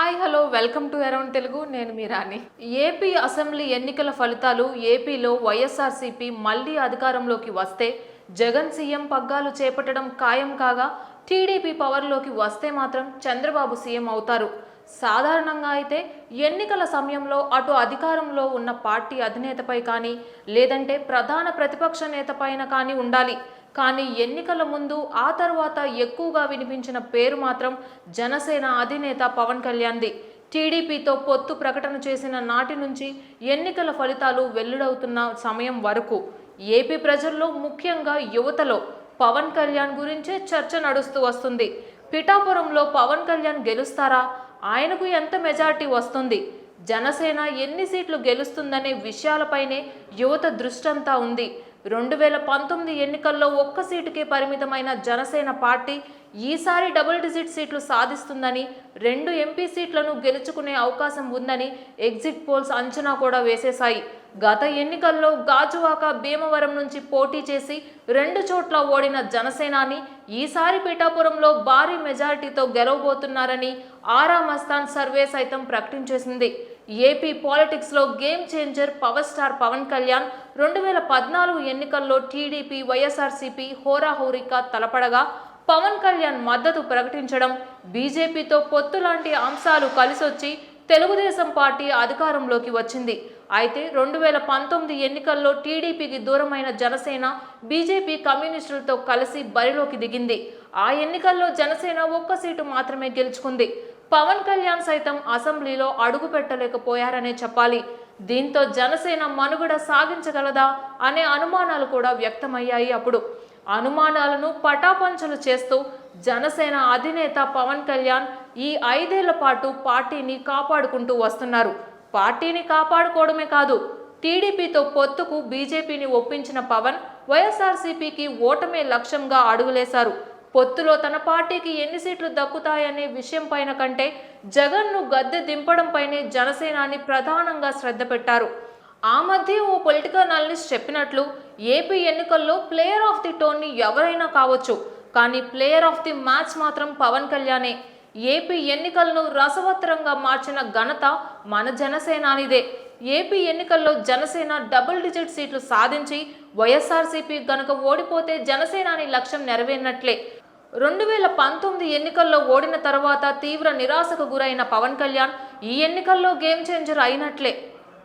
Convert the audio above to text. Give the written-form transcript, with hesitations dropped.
Hi hello welcome to around Telugu. నేను మీ రాణి. AP assembly ఎన్నికల ఫలితాలు. ఏపీలో వైఎస్ఆర్సీపీ మళ్లీ అధికారంలోకి వస్తే జగన్ సీఎం పగ్గాలు చేపట్టడం ఖాయం కాగా, టీడీపీ పవర్లోకి వస్తే మాత్రం చంద్రబాబు సీఎం అవుతారు. సాధారణంగా అయితే ఎన్నికల సమయంలో అటు అధికారంలో ఉన్న పార్టీ అధినేతపై కానీ, లేదంటే ప్రధాన ప్రతిపక్ష నేతపైన కానీ ఉండాలి. కానీ ఎన్నికల ముందు ఆ తర్వాత ఎక్కువగా వినిపించిన పేరు మాత్రం జనసేన అధినేత పవన్ కళ్యాణ్ది. టీడీపీతో పొత్తు ప్రకటన చేసిన నాటి నుంచి ఎన్నికల ఫలితాలు వెల్లడవుతున్న సమయం వరకు ఏపీ ప్రజల్లో, ముఖ్యంగా యువతలో పవన్ కళ్యాణ్ గురించే చర్చ నడుస్తూ వస్తుంది. పిఠాపురంలో పవన్ కళ్యాణ్ గెలుస్తారా? ఆయనకు ఎంత మెజార్టీ వస్తుంది? జనసేన ఎన్ని సీట్లు గెలుస్తుందనే విషయాలపైనే యువత దృష్టంతా ఉంది. 2019 ఎన్నికల్లో ఒక్క సీటుకే పరిమితమైన జనసేన పార్టీ ఈసారి డబుల్ డిజిట్ సీట్లు సాధిస్తుందని, 2 ఎంపీ సీట్లను గెలుచుకునే అవకాశం ఉందని ఎగ్జిట్ పోల్స్ అంచనా కూడా వేసేశాయి. గత ఎన్నికల్లో గాజువాక, భీమవరం నుంచి పోటీ చేసి 2 చోట్ల ఓడిన జనసేనాని ఈసారి పిఠాపురంలో భారీ మెజారిటీతో గెలవబోతున్నారని ఆరా మస్తాన్ సర్వే సైతం ప్రకటించేసింది. ఏపీ పాలిటిక్స్లో game changer power star Pawan Kalyan 2014 ఎన్నికల్లో టీడీపీ, వైఎస్ఆర్సీపీ హోరాహోరీగా తలపడగా పవన్ కళ్యాణ్ మద్దతు ప్రకటించడం, బీజేపీతో పొత్తు లాంటి అంశాలు కలిసొచ్చి తెలుగుదేశం పార్టీ అధికారంలోకి వచ్చింది. అయితే 2019 ఎన్నికల్లో టీడీపీకి దూరమైన జనసేన బీజేపీ కమ్యూనిస్టులతో కలిసి బరిలోకి దిగింది. ఆ ఎన్నికల్లో జనసేన ఒక్క సీటు మాత్రమే గెలుచుకుంది. పవన్ కళ్యాణ్ సైతం అసెంబ్లీలో అడుగు పెట్టలేకపోయారనే చెప్పాలి. దీంతో జనసేన మనుగడ సాగించగలదా అనే అనుమానాలు కూడా వ్యక్తమయ్యాయి. అప్పుడు అనుమానాలను పటాపంచలు చేస్తూ జనసేన అధినేత పవన్ కళ్యాణ్ ఈ 5 ఏళ్ల పాటు పార్టీని కాపాడుకుంటూ వస్తున్నారు. పార్టీని కాపాడుకోవడమే కాదు, టీడీపీతో పొత్తుకు బీజేపీని ఒప్పించిన పవన్ వైఎస్ఆర్సీపీకి ఓటమే లక్ష్యంగా అడుగులేశారు. పొత్తులో తన పార్టీకి ఎన్ని సీట్లు దక్కుతాయనే విషయం పైన కంటే జగన్ను గద్దె దింపడంపైనే జనసేనాని ప్రధానంగా శ్రద్ధ పెట్టారు. ఆ మధ్య ఓ పొలిటికల్ అనలిస్ట్ చెప్పినట్లు ఏపీ ఎన్నికల్లో ప్లేయర్ ఆఫ్ ది టోర్నీ ఎవరైనా కావచ్చు, కానీ ప్లేయర్ ఆఫ్ ది మ్యాచ్ మాత్రం పవన్ కళ్యాణే. ఏపీ ఎన్నికలను రసవత్తరంగా మార్చిన ఘనత మన జనసేనానిదే. ఏపీ ఎన్నికల్లో జనసేన డబుల్ డిజిట్ సీట్లు సాధించి వైఎస్ఆర్సీపీ గనుక ఓడిపోతే జనసేనాని లక్ష్యం నెరవేరినట్లే. 2019 ఎన్నికల్లో ఓడిన తర్వాత తీవ్ర నిరాశకు గురైన పవన్ కళ్యాణ్ ఈ ఎన్నికల్లో గేమ్ చేంజర్ అయినట్లే.